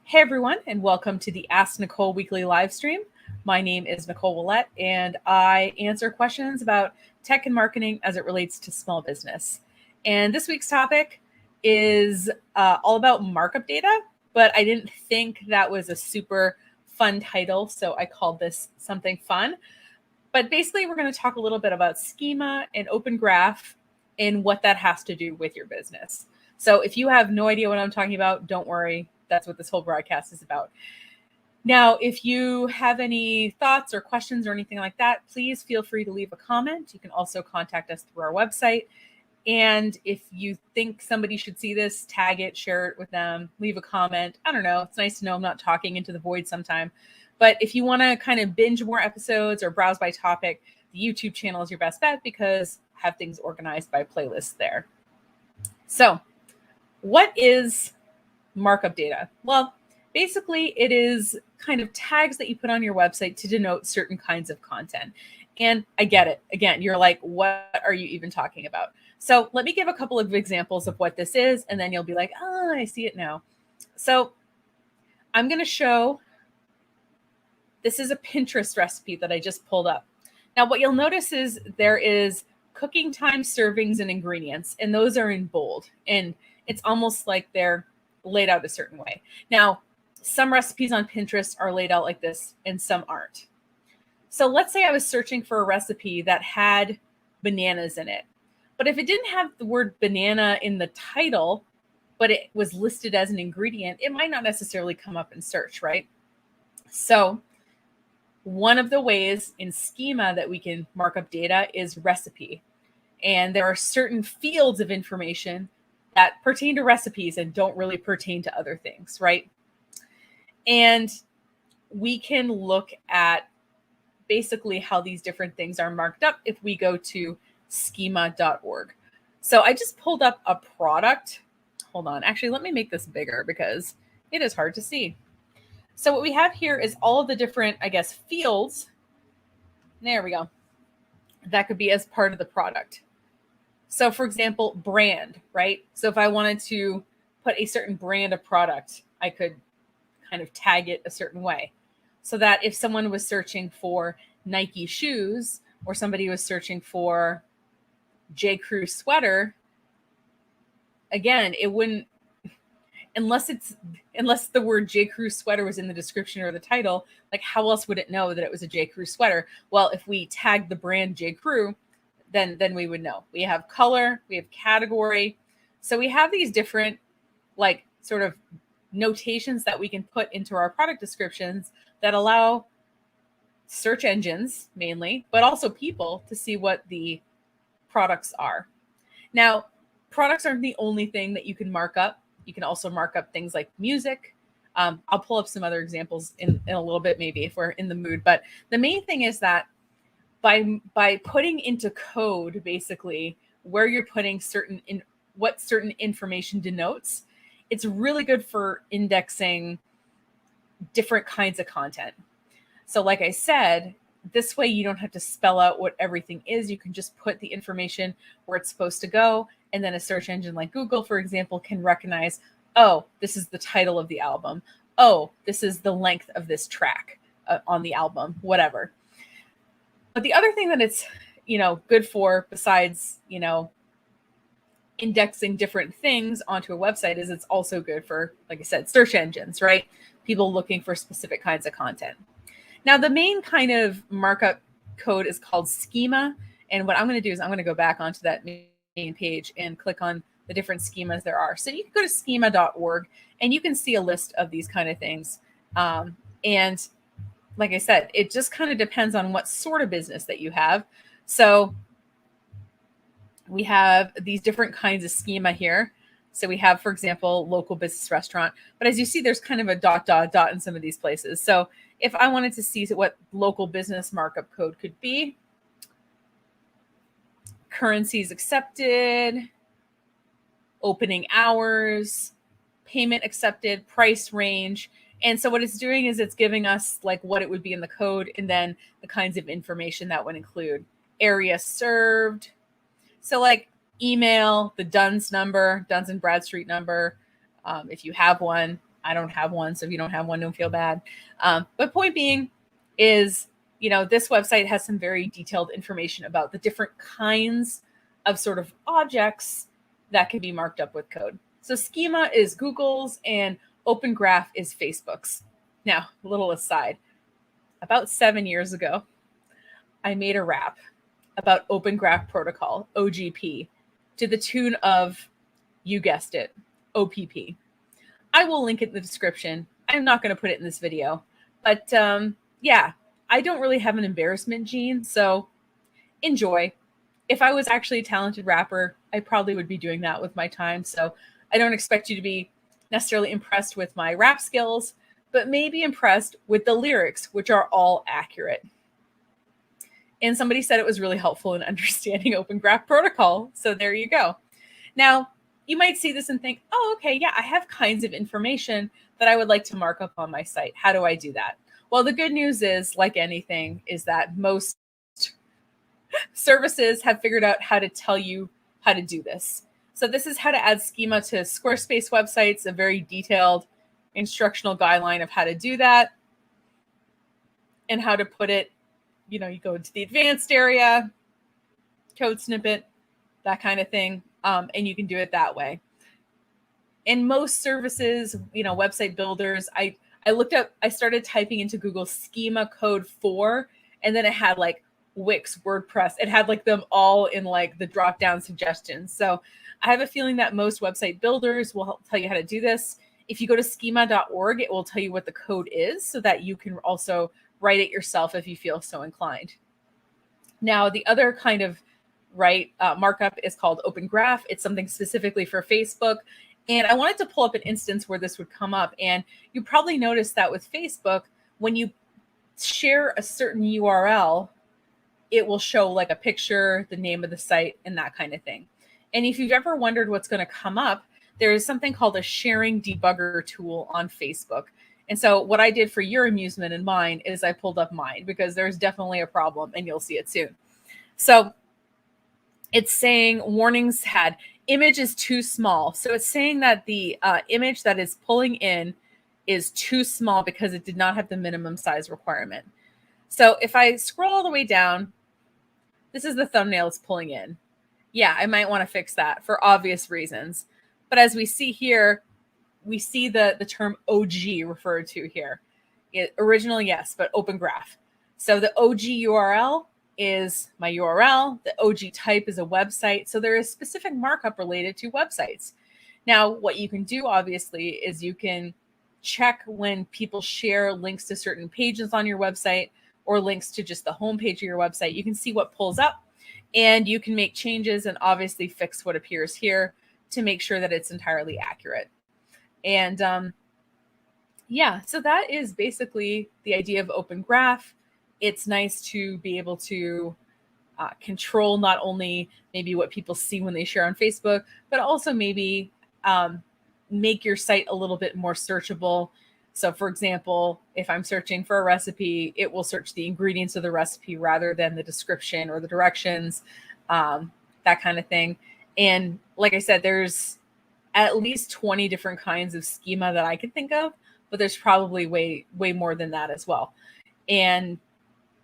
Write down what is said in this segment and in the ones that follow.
Hey everyone, and welcome to the Ask Nicole weekly live stream. My name is Nicole Willette, and I answer questions about tech and marketing as it relates to small business. And this week's topic is all about markup data, but I didn't think that was a super fun title, so I called this something fun. But basically, we're going to talk a little bit about schema and open graph and what that has to do with your business. So if you have no idea what I'm talking about, don't worry. That's what this whole broadcast is about. Now, if you have any thoughts or questions or anything like that, please feel free to leave a comment. You can also contact us through our website. And if you think somebody should see this, tag it, share it with them, leave a comment. I don't know. It's nice to know I'm not talking into the void sometime. But if you want to kind of binge more episodes or browse by topic, the YouTube channel is your best bet because I have things organized by playlist there. So what is markup data? Well, basically it is kind of tags that you put on your website to denote certain kinds of content. And I get it. Again, you're like, what are you even talking about? So let me give a couple of examples of what this is, and then you'll be like, oh, I see it now. So I'm going to show, this is a Pinterest recipe that I just pulled up. Now, what you'll notice is there is cooking time, servings, and ingredients, and those are in bold. And it's almost like they're laid out a certain way. Now, some recipes on Pinterest are laid out like this and some aren't. So let's say I was searching for a recipe that had bananas in it. But if it didn't have the word banana in the title, but it was listed as an ingredient, it might not necessarily come up in search, right? So one of the ways in Schema that we can mark up data is recipe. And there are certain fields of information that pertain to recipes and don't really pertain to other things, right? And we can look at basically how these different things are marked up if we go to schema.org. So I just pulled up a product. Hold on. Actually, let me make this bigger because it is hard to see. So what we have here is all of the different, I guess, fields. There we go. That could be as part of the product. So for example, brand, right? So if I wanted to put a certain brand of product, I could kind of tag it a certain way so that if someone was searching for Nike shoes or somebody was searching for J. Crew sweater, again, it wouldn't, unless the word J. Crew sweater was in the description or the title, like how else would it know that it was a J. Crew sweater? Well, if we tag the brand J. Crew, then we would know. We have color, we have category. So we have these different like sort of notations that we can put into our product descriptions that allow search engines mainly, but also people to see what the products are. Now, products aren't the only thing that you can mark up. You can also mark up things like music. I'll pull up some other examples in a little bit, maybe if we're in the mood. But the main thing is that by putting into code, basically, where you're putting what certain information denotes, it's really good for indexing different kinds of content. So like I said, this way you don't have to spell out what everything is. You can just put the information where it's supposed to go. And then a search engine like Google, for example, can recognize, oh, this is the title of the album. Oh, this is the length of this track on the album, whatever. But the other thing that it's, good for besides, indexing different things onto a website is it's also good for, like I said, search engines, right? People looking for specific kinds of content. Now, the main kind of markup code is called schema. And what I'm going to do is I'm going to go back onto that main page and click on the different schemas there are. So you can go to schema.org and you can see a list of these kind of things. And like I said, it just kind of depends on what sort of business that you have. So we have these different kinds of schema here. So we have, for example, local business restaurant. But as you see, there's kind of a ... in some of these places. So if I wanted to see what local business markup code could be, currencies accepted, opening hours, payment accepted, price range. And so what it's doing is it's giving us like what it would be in the code and then the kinds of information that would include area served. So like email, the Duns number, Duns and Bradstreet number, if you have one, I don't have one. So if you don't have one, don't feel bad. But point being is, this website has some very detailed information about the different kinds of sort of objects that can be marked up with code. So Schema is Google's and Open Graph is Facebook's. Now, a little aside, about 7 years ago, I made a rap about Open Graph Protocol, OGP, to the tune of, you guessed it, OPP. I will link it in the description. I'm not going to put it in this video, but yeah, I don't really have an embarrassment gene, so enjoy. If I was actually a talented rapper, I probably would be doing that with my time. So I don't expect you to be necessarily impressed with my rap skills, but maybe impressed with the lyrics, which are all accurate. And somebody said it was really helpful in understanding Open Graph Protocol. So there you go. Now, you might see this and think, oh, okay, yeah, I have kinds of information that I would like to mark up on my site. How do I do that? Well, the good news is, like anything, is that most services have figured out how to tell you how to do this. So this is how to add schema to Squarespace websites, a very detailed instructional guideline of how to do that and how to put it, you go into the advanced area, code snippet, that kind of thing. And you can do it that way. In most services, website builders, I started typing into Google schema code 4, and then it had like Wix, WordPress. It had like them all in like the drop down suggestions. So I have a feeling that most website builders will tell you how to do this. If you go to schema.org, it will tell you what the code is so that you can also write it yourself if you feel so inclined. Now, the other kind of markup is called Open Graph. It's something specifically for Facebook. And I wanted to pull up an instance where this would come up. And you probably noticed that with Facebook, when you share a certain URL, it will show like a picture, the name of the site, and that kind of thing. And if you've ever wondered what's going to come up, there is something called a sharing debugger tool on Facebook. And so what I did for your amusement and mine is I pulled up mine because there's definitely a problem, and you'll see it soon. So it's saying warnings had image is too small. So it's saying that the image that is pulling in is too small because it did not have the minimum size requirement. So if I scroll all the way down, this is the thumbnail it's pulling in. Yeah, I might want to fix that for obvious reasons. But as we see here, we see the term OG referred to here. Original, yes, but Open Graph. So the OG URL is my URL. The OG type is a website. So there is specific markup related to websites. Now, what you can do, obviously, is you can check when people share links to certain pages on your website or links to just the homepage of your website. You can see what pulls up, and you can make changes and obviously fix what appears here to make sure that it's entirely accurate. And yeah, so that is basically the idea of Open Graph. It's nice to be able to control not only maybe what people see when they share on Facebook, but also maybe make your site a little bit more searchable. So for example, if I'm searching for a recipe, it will search the ingredients of the recipe rather than the description or the directions, that kind of thing. And like I said, there's at least 20 different kinds of schema that I can think of, but there's probably way more than that as well. And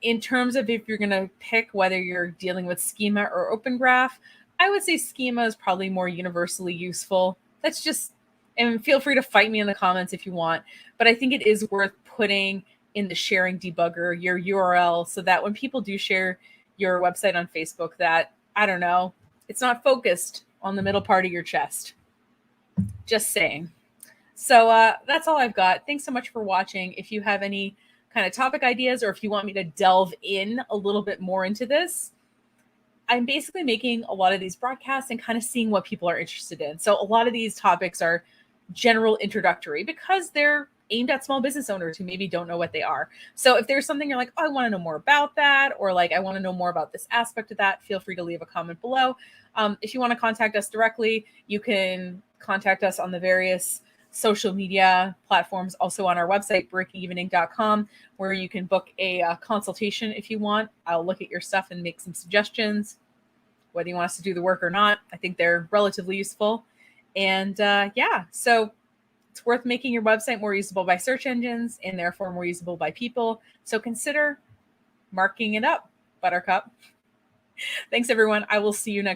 in terms of if you're going to pick whether you're dealing with schema or Open Graph, I would say schema is probably more universally useful. That's just, and feel free to fight me in the comments if you want, but I think it is worth putting in the sharing debugger your URL so that when people do share your website on Facebook, that, I don't know, it's not focused on the middle part of your chest. Just saying. So that's all I've got. Thanks so much for watching. If you have any kind of topic ideas, or if you want me to delve in a little bit more into this, I'm basically making a lot of these broadcasts and kind of seeing what people are interested in. So a lot of these topics are general introductory because they're aimed at small business owners who maybe don't know what they are. So if there's something you're like, oh, I want to know more about that, or like, I want to know more about this aspect of that, feel free to leave a comment below. If you want to contact us directly, you can contact us on the various social media platforms, also on our website, breakingevening.com, where you can book a consultation if you want. I'll look at your stuff and make some suggestions, whether you want us to do the work or not. I think they're relatively useful. And yeah, so It's worth making your website more usable by search engines and therefore more usable by people. So consider marking it up, Buttercup. Thanks, everyone. I will see you next